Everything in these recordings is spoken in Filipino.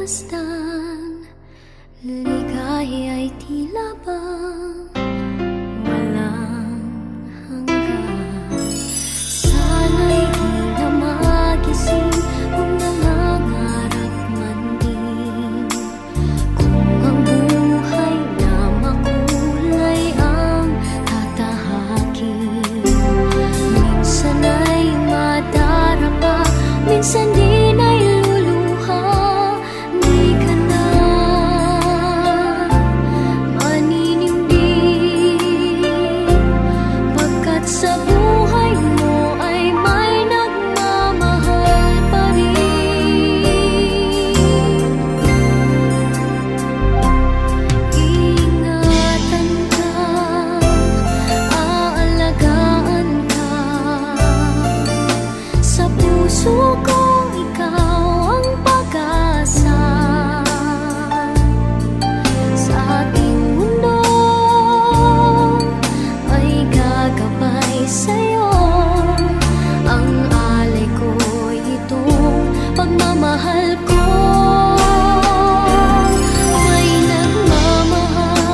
masdan, ligaya'y tila bang walang hanggan. Sana'y di na magising kung nangangarap man din, kung ang buhay na makulay ang tatahakin. Minsan ay madarapa, minsan din ay luluha. Di ka na maninindig, pagkat sa buhay mo ay may nagmamahal pa rin. Ingatan ka, aalagaan ka, sa puso ko ikaw ang pag-asa. Sa ating mundo ay gagabay sa'yo, ang alay ko'y itong pagmamahal ko. May nagmamahal,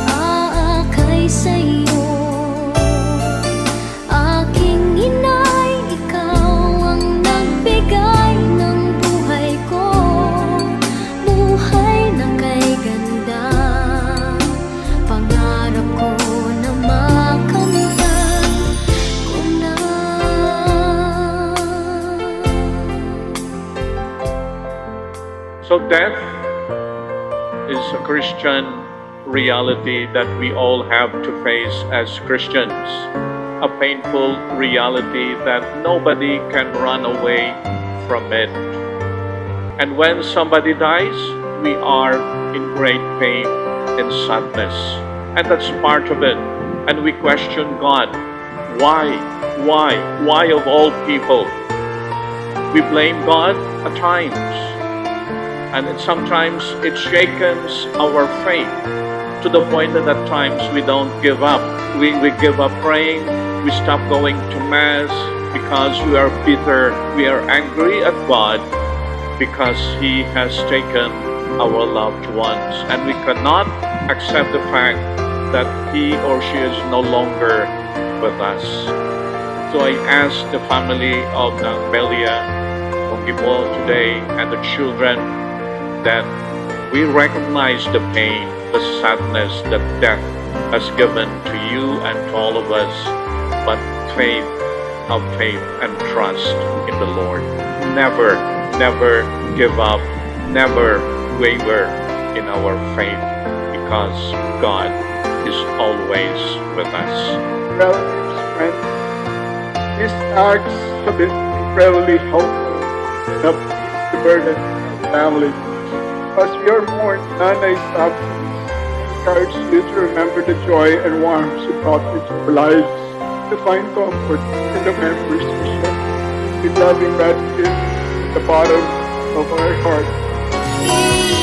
aakay sa'yo. Aking inay, ikaw ang nagbigay ng buhay ko, buhay na kay ganda. Pangarap ko na makamtan ko na. So death is a Christian reality that we all have to face as Christians. A painful reality that nobody can run away from it. And when somebody dies, we are in great pain and sadness. And that's part of it. And we question God. Why? Why? Why of all people? We blame God at times. And sometimes it shakens our faith to the point that at times we don't give up. We give up praying. We stop going to Mass because we are bitter. We are angry at God because He has taken our loved ones. And we cannot accept the fact that He or she is no longer with us. So I ask the family of Nang Belia Ongibo today and the children that we recognize the pain, the sadness that death has given to you and to all of us, but faith, have faith and trust in the Lord. Never, never give up, never waver in our faith, because God is always with us. Relatives, friends, these acts have been incredibly helpful to help ease the burden of the family. As we are mourning Nanay's absence, I encourage you to remember the joy and warmth she brought into our lives, to find comfort in the memories we share, with loving gratitude at the bottom of our hearts.